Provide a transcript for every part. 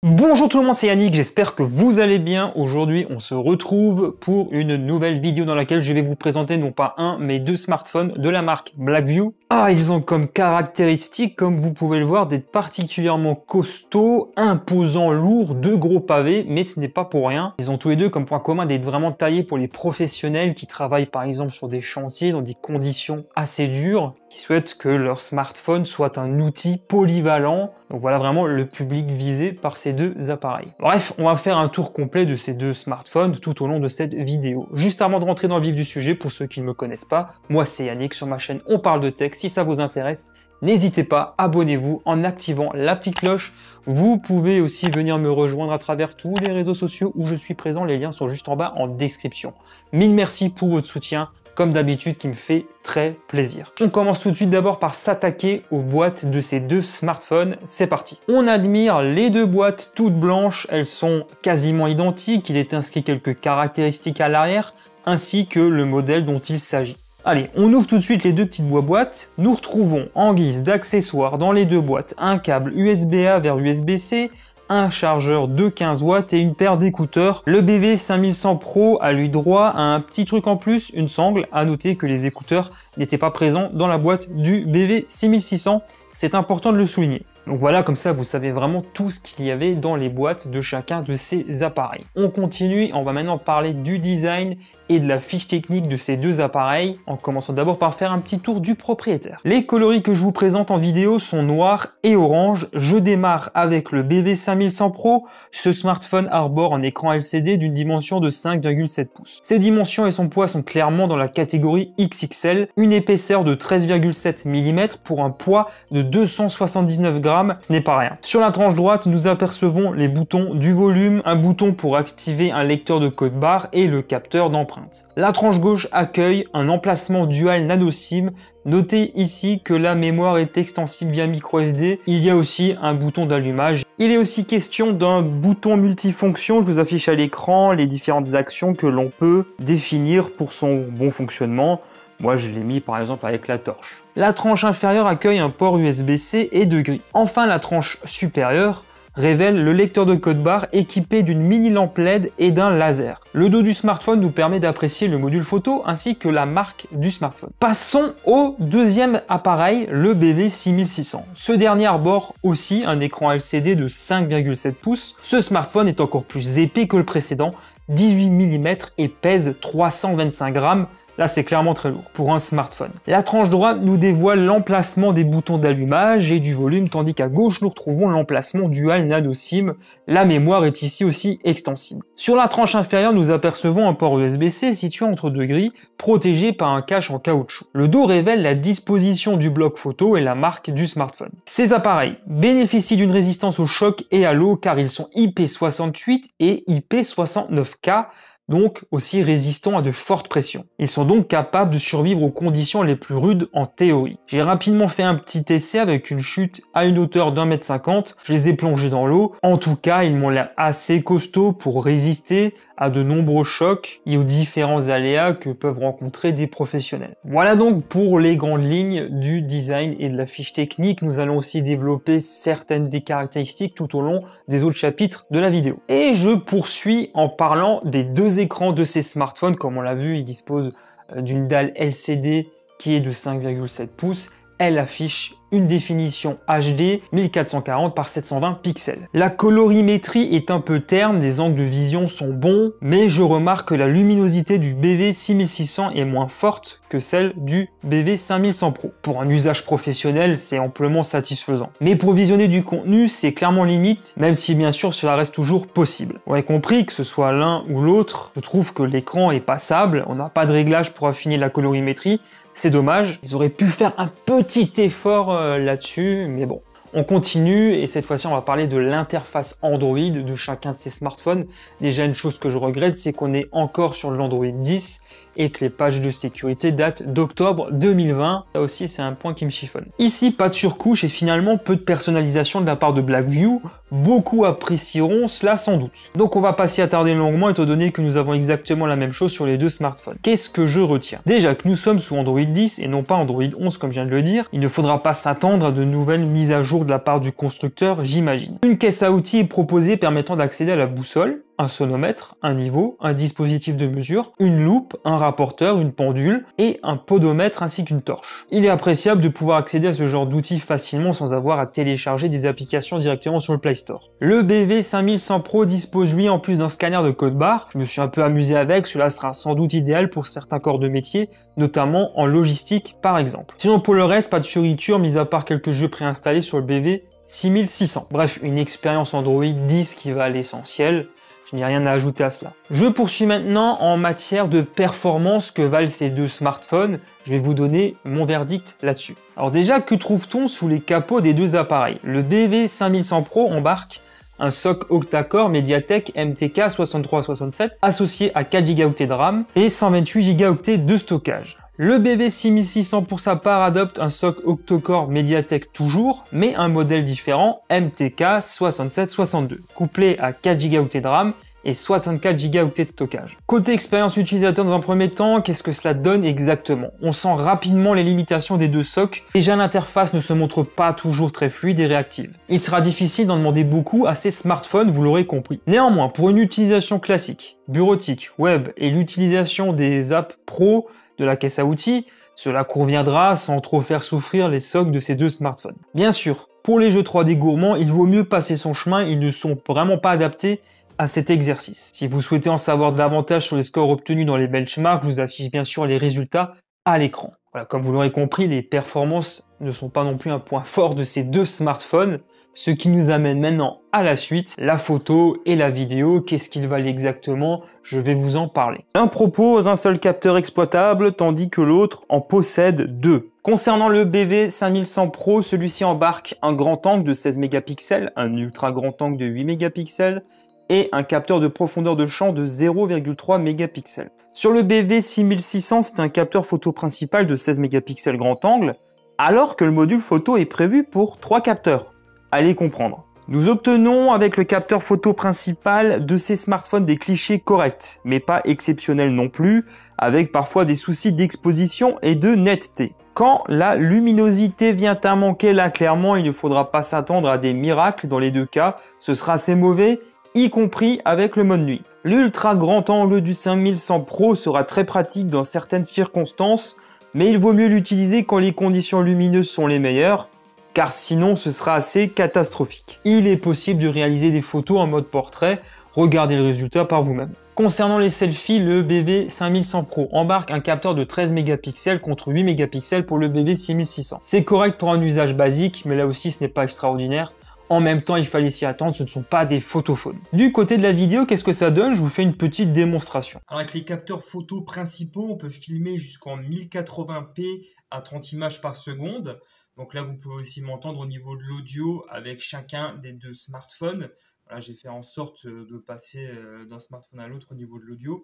Bonjour tout le monde, c'est Yannick, j'espère que vous allez bien. Aujourd'hui, on se retrouve pour une nouvelle vidéo dans laquelle je vais vous présenter non pas un, mais deux smartphones de la marque Blackview. Ils ont comme caractéristique, comme vous pouvez le voir, d'être particulièrement costauds, imposants, lourds, de gros pavés, mais ce n'est pas pour rien. Ils ont tous les deux comme point commun d'être vraiment taillés pour les professionnels qui travaillent par exemple sur des chantiers dans des conditions assez dures, qui souhaitent que leur smartphone soit un outil polyvalent. Donc voilà vraiment le public visé par ces deux appareils. Bref, on va faire un tour complet de ces deux smartphones tout au long de cette vidéo. Juste avant de rentrer dans le vif du sujet, pour ceux qui ne me connaissent pas, moi c'est Yannick, sur ma chaîne On parle de tech. Si ça vous intéresse, n'hésitez pas, abonnez-vous en activant la petite cloche. Vous pouvez aussi venir me rejoindre à travers tous les réseaux sociaux où je suis présent. Les liens sont juste en bas en description. Mille merci pour votre soutien, comme d'habitude, qui me fait très plaisir. On commence tout de suite d'abord par s'attaquer aux boîtes de ces deux smartphones. C'est parti. On admire les deux boîtes toutes blanches. Elles sont quasiment identiques. Il est inscrit quelques caractéristiques à l'arrière, ainsi que le modèle dont il s'agit. Allez, on ouvre tout de suite les deux petites boîtes. Nous retrouvons en guise d'accessoires dans les deux boîtes un câble USB-A vers USB-C, un chargeur de 15 watts et une paire d'écouteurs. Le BV5100 Pro a lui droit à un petit truc en plus, une sangle. À noter que les écouteurs n'étaient pas présents dans la boîte du BV6600. C'est important de le souligner. Donc voilà, comme ça vous savez vraiment tout ce qu'il y avait dans les boîtes de chacun de ces appareils. On continue, on va maintenant parler du design et de la fiche technique de ces deux appareils, en commençant d'abord par faire un petit tour du propriétaire. Les coloris que je vous présente en vidéo sont noirs et orange. Je démarre avec le BV5100 Pro. Ce smartphone arbore un écran LCD d'une dimension de 5,7 pouces. Ses dimensions et son poids sont clairement dans la catégorie XXL, une épaisseur de 13,7 mm pour un poids de 279 grammes. Ce n'est pas rien. Sur la tranche droite, nous apercevons les boutons du volume, un bouton pour activer un lecteur de code barre et le capteur d'empreinte. La tranche gauche accueille un emplacement dual nano SIM. Notez ici que la mémoire est extensible via micro SD. Il y a aussi un bouton d'allumage. Il est aussi question d'un bouton multifonction. Je vous affiche à l'écran les différentes actions que l'on peut définir pour son bon fonctionnement. Moi, je l'ai mis par exemple avec la torche. La tranche inférieure accueille un port USB-C et de gris. Enfin, la tranche supérieure révèle le lecteur de code barre équipé d'une mini lampe LED et d'un laser. Le dos du smartphone nous permet d'apprécier le module photo ainsi que la marque du smartphone. Passons au deuxième appareil, le BV6600. Ce dernier arbore aussi un écran LCD de 5,7 pouces. Ce smartphone est encore plus épais que le précédent, 18 mm et pèse 325 grammes. Là, c'est clairement très lourd pour un smartphone. La tranche droite nous dévoile l'emplacement des boutons d'allumage et du volume, tandis qu'à gauche, nous retrouvons l'emplacement dual nano SIM. La mémoire est ici aussi extensible. Sur la tranche inférieure, nous apercevons un port USB-C situé entre deux grilles, protégé par un cache en caoutchouc. Le dos révèle la disposition du bloc photo et la marque du smartphone. Ces appareils bénéficient d'une résistance au choc et à l'eau car ils sont IP68 et IP69K, donc aussi résistants à de fortes pressions. Ils sont donc capables de survivre aux conditions les plus rudes en théorie. J'ai rapidement fait un petit essai avec une chute à une hauteur d'1,50 m. Je les ai plongés dans l'eau. En tout cas, ils m'ont l'air assez costauds pour résister à de nombreux chocs et aux différents aléas que peuvent rencontrer des professionnels. Voilà donc pour les grandes lignes du design et de la fiche technique. Nous allons aussi développer certaines des caractéristiques tout au long des autres chapitres de la vidéo. Et je poursuis en parlant des deux écrans de ces smartphones. Comme on l'a vu, ils disposent d'une dalle LCD qui est de 5,7 pouces. Elle affiche une définition HD 1440 par 720 pixels. La colorimétrie est un peu terne, les angles de vision sont bons, mais je remarque que la luminosité du BV6600 est moins forte que celle du BV5100 Pro. Pour un usage professionnel, c'est amplement satisfaisant. Mais pour visionner du contenu, c'est clairement limite, même si bien sûr cela reste toujours possible. Vous avez compris, que ce soit l'un ou l'autre, je trouve que l'écran est passable, on n'a pas de réglage pour affiner la colorimétrie. C'est dommage, ils auraient pu faire un petit effort là-dessus, mais bon. On continue et cette fois-ci on va parler de l'interface Android de chacun de ces smartphones. Déjà une chose que je regrette, c'est qu'on est encore sur l'Android 10 et que les pages de sécurité datent d'octobre 2020. Ça aussi c'est un point qui me chiffonne. Ici pas de surcouche et finalement peu de personnalisation de la part de Blackview. Beaucoup apprécieront cela sans doute. Donc on va pas s'y attarder longuement étant donné que nous avons exactement la même chose sur les deux smartphones. Qu'est-ce que je retiens? Déjà que nous sommes sous Android 10 et non pas Android 11 comme je viens de le dire, il ne faudra pas s'attendre à de nouvelles mises à jour de la part du constructeur, j'imagine. Une caisse à outils est proposée permettant d'accéder à la boussole, un sonomètre, un niveau, un dispositif de mesure, une loupe, un rapporteur, une pendule et un podomètre ainsi qu'une torche. Il est appréciable de pouvoir accéder à ce genre d'outils facilement sans avoir à télécharger des applications directement sur le Play Store. Le BV5100 Pro dispose lui en plus d'un scanner de code barre. Je me suis un peu amusé avec, cela sera sans doute idéal pour certains corps de métier, notamment en logistique par exemple. Sinon pour le reste, pas de fioriture mis à part quelques jeux préinstallés sur le BV6600. Bref, une expérience Android 10 qui va à l'essentiel. Je n'ai rien à ajouter à cela. Je poursuis maintenant en matière de performance que valent ces deux smartphones. Je vais vous donner mon verdict là-dessus. Alors déjà, que trouve-t-on sous les capots des deux appareils? Le BV5100 Pro embarque un SoC octa-core MediaTek MTK 6367 associé à 4 Go de RAM et 128 Go de stockage. Le BV6600 pour sa part adopte un SoC octa-core MediaTek toujours, mais un modèle différent MTK 6762, couplé à 4 Go de RAM et 64 Go de stockage. Côté expérience utilisateur dans un premier temps, qu'est-ce que cela donne exactement? On sent rapidement les limitations des deux SoC. Déjà l'interface ne se montre pas toujours très fluide et réactive. Il sera difficile d'en demander beaucoup à ces smartphones, vous l'aurez compris. Néanmoins, pour une utilisation classique, bureautique, web et l'utilisation des apps pro de la caisse à outils, cela conviendra sans trop faire souffrir les SoC de ces deux smartphones. Bien sûr, pour les jeux 3D gourmands, il vaut mieux passer son chemin, ils ne sont vraiment pas adaptés à cet exercice. Si vous souhaitez en savoir davantage sur les scores obtenus dans les benchmarks, je vous affiche bien sûr les résultats à l'écran. Voilà, comme vous l'aurez compris, les performances ne sont pas non plus un point fort de ces deux smartphones, ce qui nous amène maintenant à la suite, la photo et la vidéo. Qu'est-ce qu'ils valent exactement? Je vais vous en parler. L'un propose un seul capteur exploitable, tandis que l'autre en possède deux. Concernant le BV5100 Pro, celui-ci embarque un grand angle de 16 mégapixels, un ultra grand angle de 8 mégapixels, et un capteur de profondeur de champ de 0,3 mégapixels. Sur le BV6600, c'est un capteur photo principal de 16 mégapixels grand angle, alors que le module photo est prévu pour 3 capteurs. Allez comprendre. Nous obtenons avec le capteur photo principal de ces smartphones des clichés corrects, mais pas exceptionnels non plus, avec parfois des soucis d'exposition et de netteté. Quand la luminosité vient à manquer, là clairement il ne faudra pas s'attendre à des miracles dans les deux cas, ce sera assez mauvais, y compris avec le mode nuit. L'ultra grand angle du 5100 Pro sera très pratique dans certaines circonstances, mais il vaut mieux l'utiliser quand les conditions lumineuses sont les meilleures, car sinon ce sera assez catastrophique. Il est possible de réaliser des photos en mode portrait, regardez le résultat par vous-même. Concernant les selfies, le BV5100 Pro embarque un capteur de 13 mégapixels contre 8 mégapixels pour le BV6600. C'est correct pour un usage basique, mais là aussi ce n'est pas extraordinaire. En même temps, il fallait s'y attendre, ce ne sont pas des photophones. Du côté de la vidéo, qu'est-ce que ça donne? Je vous fais une petite démonstration. Alors avec les capteurs photo principaux, on peut filmer jusqu'en 1080p à 30 images par seconde. Donc là, vous pouvez aussi m'entendre au niveau de l'audio avec chacun des deux smartphones. Voilà, j'ai fait en sorte de passer d'un smartphone à l'autre au niveau de l'audio.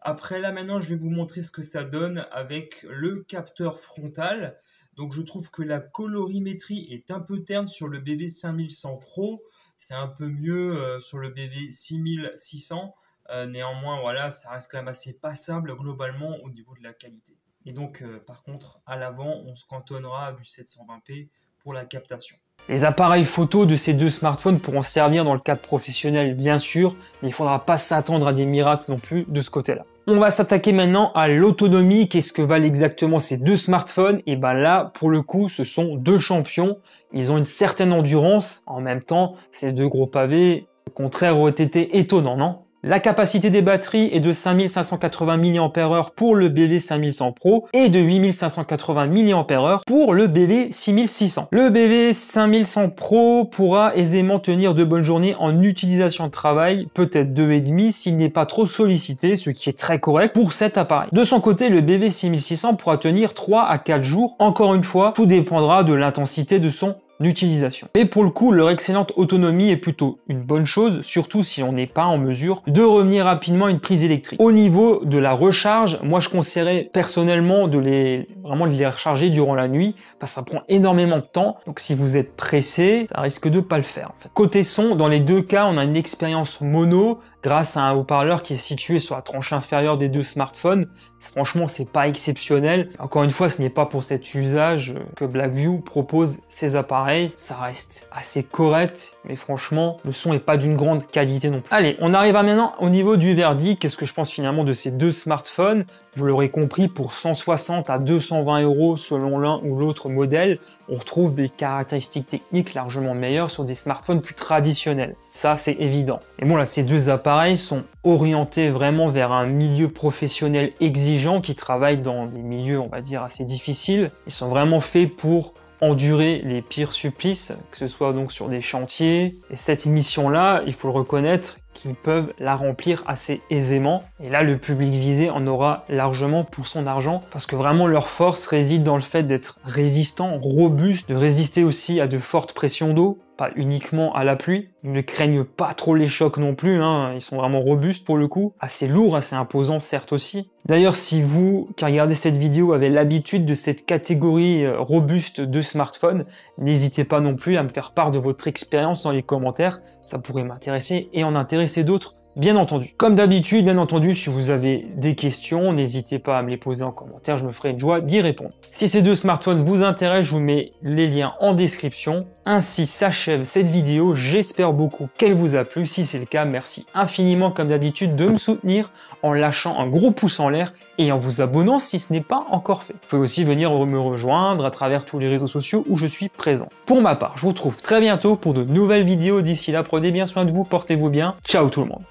Après là, maintenant, je vais vous montrer ce que ça donne avec le capteur frontal. Donc je trouve que la colorimétrie est un peu terne sur le BV5100 Pro. C'est un peu mieux sur le BV6600. Néanmoins, voilà, ça reste quand même assez passable globalement au niveau de la qualité. Et donc, par contre, à l'avant, on se cantonnera à du 720p pour la captation. Les appareils photo de ces deux smartphones pourront servir dans le cadre professionnel, bien sûr, mais il ne faudra pas s'attendre à des miracles non plus de ce côté-là. On va s'attaquer maintenant à l'autonomie. Qu'est-ce que valent exactement ces deux smartphones? Et ben là, pour le coup, ce sont deux champions. Ils ont une certaine endurance. En même temps, ces deux gros pavés, le contraire aurait été étonnant, non? La capacité des batteries est de 5580 mAh pour le BV5100 Pro et de 8580 mAh pour le BV6600. Le BV5100 Pro pourra aisément tenir de bonnes journées en utilisation de travail, peut-être 2,5 s'il n'est pas trop sollicité, ce qui est très correct pour cet appareil. De son côté, le BV6600 pourra tenir 3 à 4 jours. Encore une fois, tout dépendra de l'intensité de son utilisation. Mais pour le coup, leur excellente autonomie est plutôt une bonne chose, surtout si on n'est pas en mesure de revenir rapidement à une prise électrique. Au niveau de la recharge, moi je conseillerais personnellement de les recharger durant la nuit, parce que ça prend énormément de temps, donc si vous êtes pressé, ça risque de pas le faire en fait. Côté son, dans les deux cas, on a une expérience mono, grâce à un haut-parleur qui est situé sur la tranche inférieure des deux smartphones. Franchement, c'est pas exceptionnel. Encore une fois, ce n'est pas pour cet usage que BlackView propose ces appareils. Ça reste assez correct, mais franchement, le son est pas d'une grande qualité non plus. Allez, on arrive maintenant au niveau du verdict. Qu'est-ce que je pense finalement de ces deux smartphones? Vous l'aurez compris, pour 160 à 220 € selon l'un ou l'autre modèle, on retrouve des caractéristiques techniques largement meilleures sur des smartphones plus traditionnels. Ça, c'est évident. Et bon, là, ces deux appareils sont orientés vraiment vers un milieu professionnel exigeant qui travaille dans des milieux, on va dire, assez difficiles. Ils sont vraiment faits pour endurer les pires supplices, que ce soit donc sur des chantiers. Et cette mission-là, il faut le reconnaître, qu'ils peuvent la remplir assez aisément. Et là, le public visé en aura largement pour son argent, parce que vraiment leur force réside dans le fait d'être résistant, robuste, de résister aussi à de fortes pressions d'eau, pas uniquement à la pluie. Ils ne craignent pas trop les chocs non plus, hein. Ils sont vraiment robustes pour le coup, assez lourds, assez imposants certes aussi. D'ailleurs, si vous qui regardez cette vidéo avez l'habitude de cette catégorie robuste de smartphones, n'hésitez pas non plus à me faire part de votre expérience dans les commentaires, ça pourrait m'intéresser et en intéresser d'autres. Bien entendu. Comme d'habitude, bien entendu, si vous avez des questions, n'hésitez pas à me les poser en commentaire, je me ferai une joie d'y répondre. Si ces deux smartphones vous intéressent, je vous mets les liens en description. Ainsi s'achève cette vidéo, j'espère beaucoup qu'elle vous a plu. Si c'est le cas, merci infiniment comme d'habitude de me soutenir en lâchant un gros pouce en l'air et en vous abonnant si ce n'est pas encore fait. Vous pouvez aussi venir me rejoindre à travers tous les réseaux sociaux où je suis présent. Pour ma part, je vous retrouve très bientôt pour de nouvelles vidéos. D'ici là, prenez bien soin de vous, portez-vous bien. Ciao tout le monde.